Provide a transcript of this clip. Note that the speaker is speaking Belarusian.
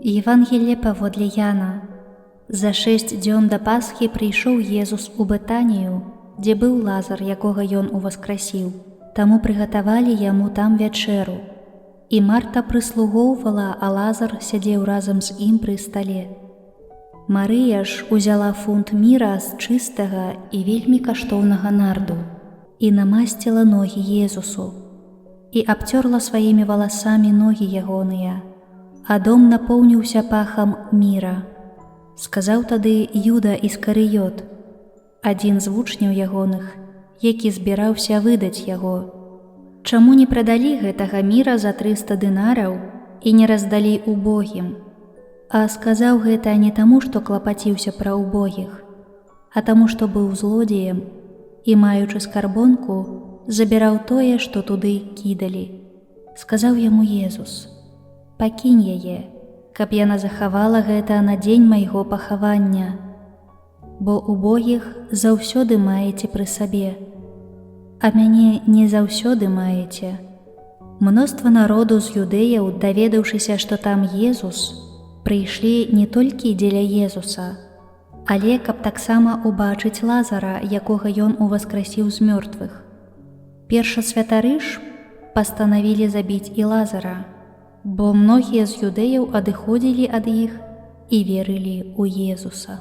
Евангелие паводле Яна. За 6 дзён да Пасхі прыйшоў Езус у Бетанію, дзе быў Лазар, якога ён уваскрасіў. Таму прыгатавалі яму там вячэру. І Марта прыслугоўвала, а Лазар сядзеў разам з ім пры стале. Марыя ж узяла фунт міра з чыстага і вельмі каштоўнага нарду і намасціла ногі Езусу і абцёрла сваімі валасамі ногі ягоныя, а дом напоўніўся пахам міра. Сказаў тады Юда Іскарыёт, адзін з вучняў ягоных, які збіраўся выдаць яго: «Чаму не прадалі гэтага міра за 300 дынараў і не раздалі убогім?» А сказаў гэта не таму, што клапаціўся пра убогіх, а таму, што быў злодзеем і, маючы скарбонку, забіраў тое, што туды кідалі. Сказаў яму Езус: «Пакінь яе, каб яна захавала гэта на дзень майго пахавання, бо убогіх заўсёды маеце пры сабе, а мяне не заўсёды маеце». Мноства народу з юдэяў, даведаўшыся, што там Езус, прыйшлі не толькі дзеля Езуса, але каб таксама убачыць Лазара, якога ён уваскрасіў з мёртвых. Першасвятары ж пастанавілі забіць і Лазара, бо многія з юдэяў адыходзілі ад іх і верылі ў Езуса.